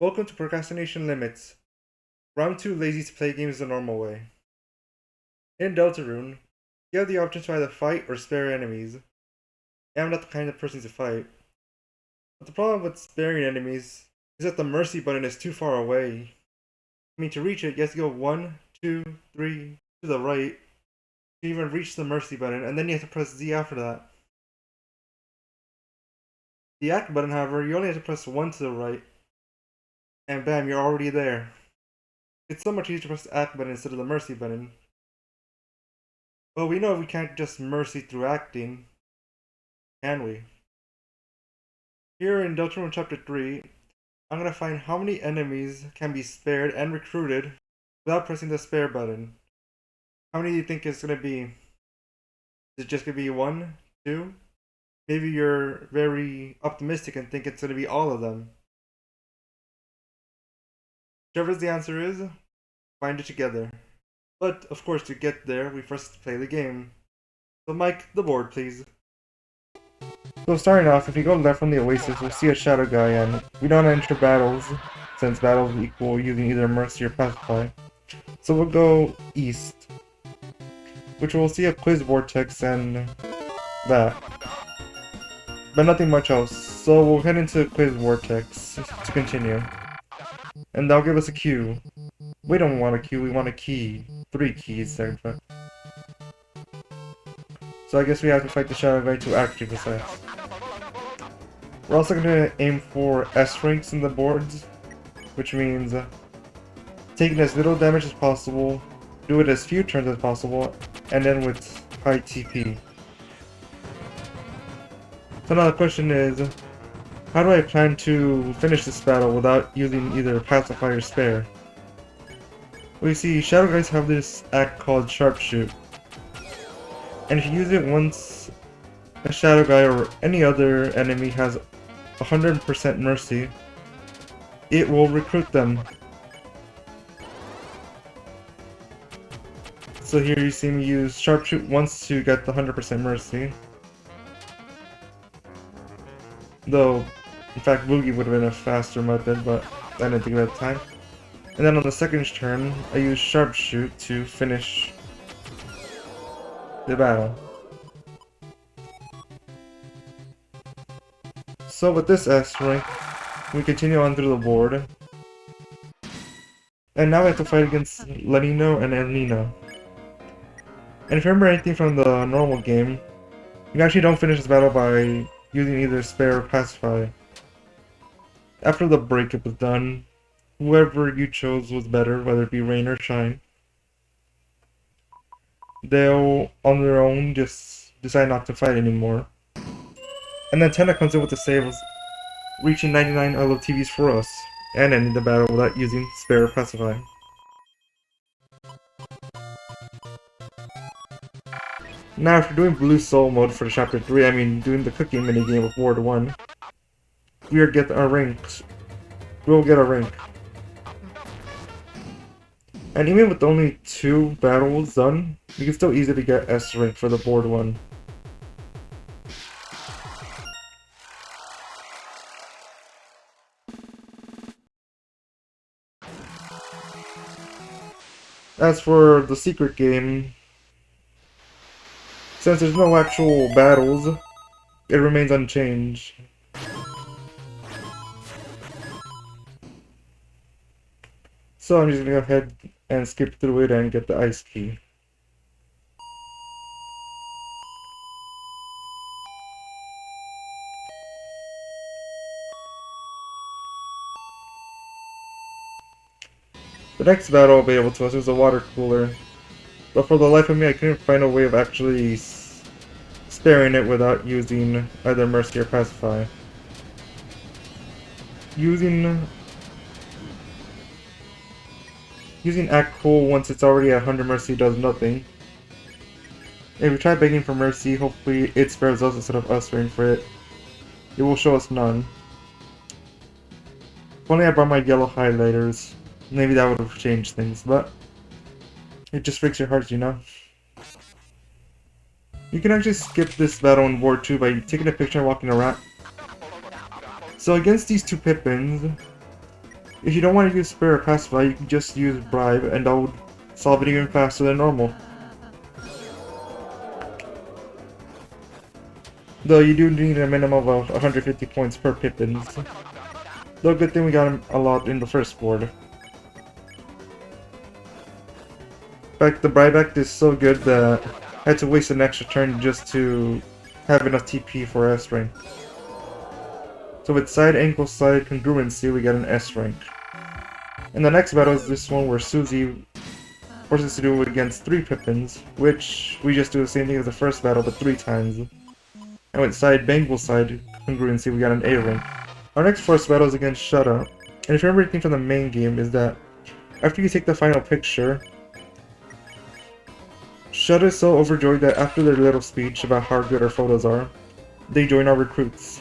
Welcome to Procrastination Limits, where I'm too lazy to play games the normal way. In Deltarune, you have the option to either fight or spare enemies. I'm not the kind of person to fight. But the problem with sparing enemies is that the mercy button is too far away. To reach it, you have to go 1, 2, 3 to the right to even reach the mercy button, and then you have to press Z after that. The act button, however, you only have to press 1 to the right, and bam, you're already there. It's so much easier to press the act button instead of the mercy button. Well, we know we can't just mercy through acting, can we? Here in Deltarune Chapter 3, I'm going to find how many enemies can be spared and recruited without pressing the spare button. How many do you think it's going to be? Is it just going to be 1, 2? Maybe you're very optimistic and think it's going to be all of them. Whichever the answer is, find it together. But, of course, to get there, we first play the game. So Mike, the board, please. So starting off, if you go left from the Oasis, we'll see a Shadow guy, and we don't enter battles, since battles equal using either Mercy or Pacify. So we'll go east, which we'll see a Quiz Vortex and that. But nothing much else, so we'll head into Quiz Vortex to continue. And that'll give us a Q. We don't want a Q, we want a key. 3 keys there, but... So I guess we have to fight the Shadow guy to actually decide. We're also going to aim for S ranks in the boards, which means taking as little damage as possible, do it as few turns as possible, and then with high TP. So now the question is, how do I plan to finish this battle without using either Pacify or Spare? Well, you see, Shadow guys have this act called Sharpshoot. And if you use it once a Shadow guy or any other enemy has 100% mercy, it will recruit them. So here you see me use Sharpshoot once to get the 100% mercy. Though, in fact, Boogie would have been a faster method, but I didn't think of it at the time. And then on the second turn, I use Sharpshoot to finish the battle. So with this S rank, we continue on through the board. And now we have to fight against Lenino and El Nino. And if you remember anything from the normal game, you actually don't finish this battle by using either Spare or Pacify. After the breakup was done, whoever you chose was better, whether it be rain or shine. They'll, on their own, just decide not to fight anymore. And then Tenna comes in with the save, reaching 99 LOTVs for us, and ending the battle without using Spare or Pacify. Now, if you're doing Blue Soul mode for Chapter 3, I mean doing the cooking minigame of Ward 1, we'll get our ranks. We'll get a rank. And even with only 2 battles done, you can still easily get S rank for the board 1. As for the secret game, since there's no actual battles, it remains unchanged. So I'm just gonna go ahead and skip through it and get the ice key. The next battle I'll be able to is a water cooler, but for the life of me I couldn't find a way of actually sparing it without using either Mercy or Pacify. Using Act Cool once it's already at 100 Mercy does nothing. If we try begging for Mercy, hopefully it spares us instead of us sparing for it. It will show us none. If only I brought my yellow highlighters, maybe that would have changed things, but it just breaks your heart, you know? You can actually skip this battle in Ward 2 by taking a picture and walking around. So against these 2 Pippins, If you don't want to use spare or pacify, you can just use bribe, and that would solve it even faster than normal. Though you do need a minimum of 150 points per Pippins. Though good thing we got him a lot in the first board. In fact, the bribe act is so good that I had to waste an extra turn just to have enough TP for S rank. So with side ankle side congruency, we got an S rank. And the next battle is this one where Susie forces us to do it against 3 Pippins, which we just do the same thing as the first battle but 3 times. And with side bangle side congruency, we got an A rank. Our next force battle is against Shut Up. And if you remember anything from the main game is that after you take the final picture, Shut is so overjoyed that after their little speech about how good our photos are, they join our recruits.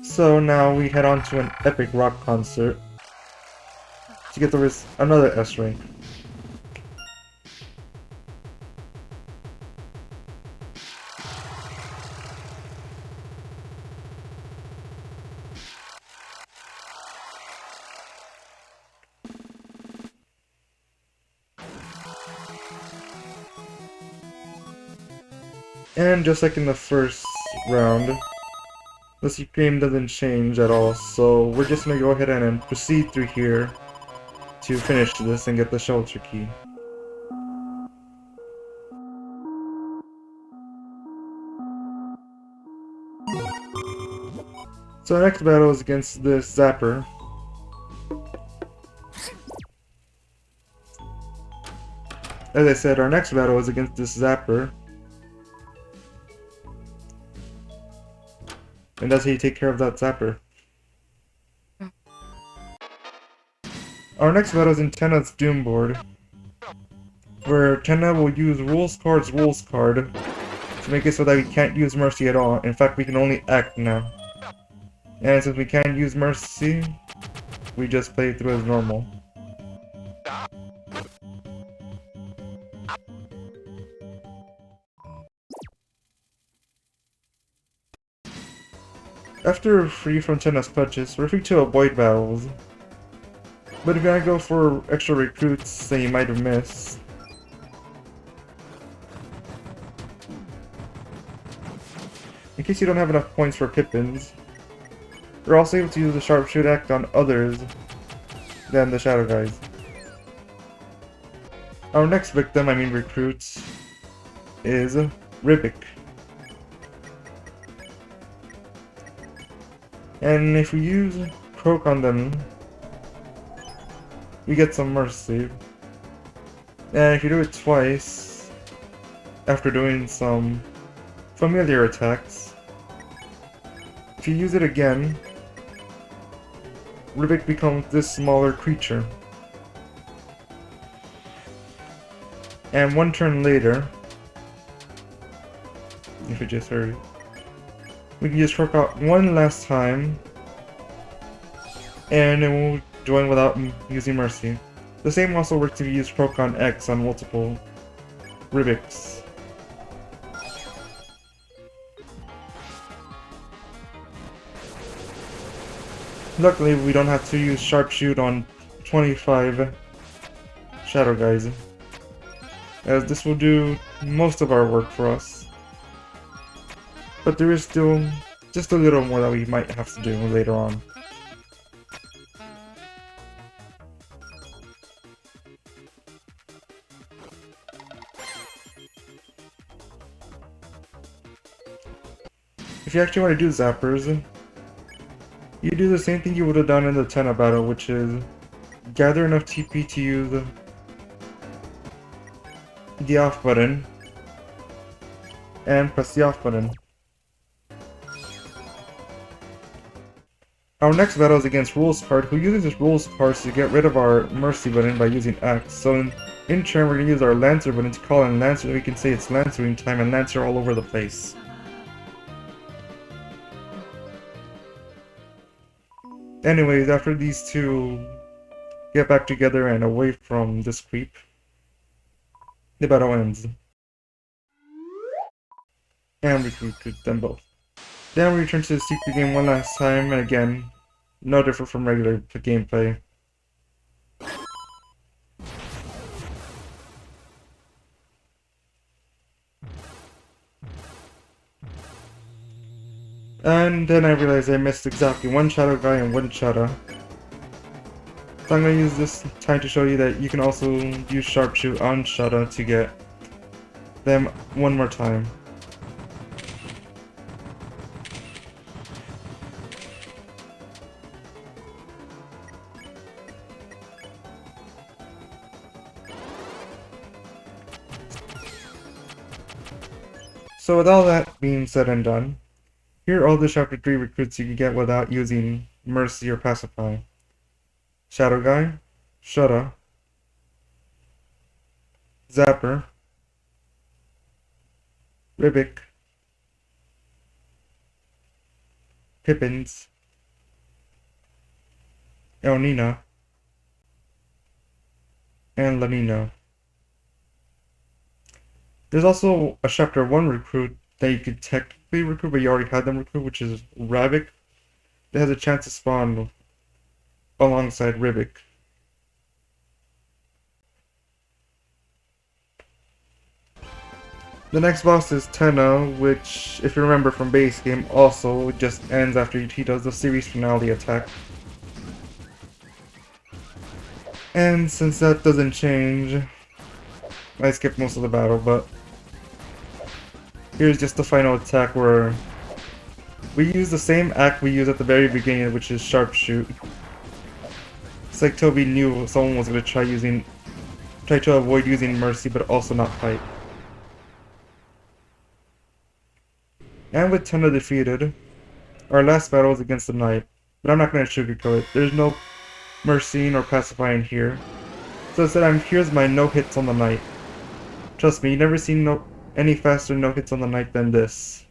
So now we head on to an epic rock concert to get another S rank. And just like in the first round, the game doesn't change at all, so we're just gonna go ahead and proceed through here to finish this and get the shelter key. So our next battle is against this Zapper. As I said, our next battle is against this Zapper. And that's how you take care of that Zapper. Our next battle is in Tenna's Doom board, where Tenna will use rules card to make it so that we can't use Mercy at all. In fact, we can only act now. And since we can't use Mercy, we just play through as normal. After free from Tenna's clutches, we're free to avoid battles. But if you want to go for extra recruits that you might have missed, in case you don't have enough points for Pippins, you're also able to use the Sharpshoot act on others than the Shadow guys. Our next victim, I mean recruit, is Ribic. And if we use Croak on them, we get some Mercy. And if you do it twice, after doing some familiar attacks, if you use it again, Ribic becomes this smaller creature. And one turn later, if you just heard it, we can just Croak out one last time, and it will join without using Mercy. The same also works if you use Croak on X on multiple Ribics. Luckily, we don't have to use Sharpshoot on 25 Shadow guys, as this will do most of our work for us. But there is still just a little more that we might have to do later on. If you actually want to do Zappers, you do the same thing you would have done in the Tenna battle, which is gather enough TP to use the off button, and press the off button. Our next battle is against Rules card, who uses his Rules cards to get rid of our Mercy button by using X. So in turn, we're going to use our Lancer button to call in Lancer, so we can say it's Lancering time and Lancer all over the place. Anyways, after these two get back together and away from this creep, the battle ends. and recruit them both. Then we return to the secret game one last time, and again, no different from regular gameplay. And then I realized I missed exactly one shadow guy and one shadow. So I'm going to use this time to show you that you can also use Sharpshoot on shadow to get them one more time. So with all that being said and done, here are all the Chapter 3 recruits you can get without using Mercy or Pacify. Shadow Guy, Shudda, Zapper, Ribic, Pippins, Elnina, and Lanino. There's also a Chapter 1 recruit that you could technically recruit, but you already had them recruit, which is Rabic. That has a chance to spawn alongside Ribic. The next boss is Tenno, which, if you remember from base game, also just ends after he does the series finale attack. And since that doesn't change, I skipped most of the battle, but here's just the final attack where we use the same act we used at the very beginning, which is Sharpshoot. It's like Toby knew someone was going to try to avoid using Mercy, but also not fight. And with Tenno defeated, our last battle is against the Knight, but I'm not going to sugarcoat it. There's no Mercying or Pacifying here. So instead, here's my no hits on the Knight. Trust me, you've never seen any faster no hits on the Knight than this.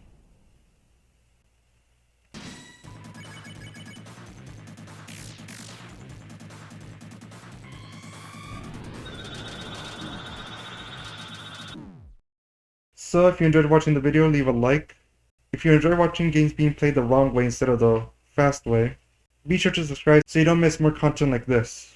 So if you enjoyed watching the video, leave a like. If you enjoy watching games being played the wrong way instead of the fast way, be sure to subscribe so you don't miss more content like this.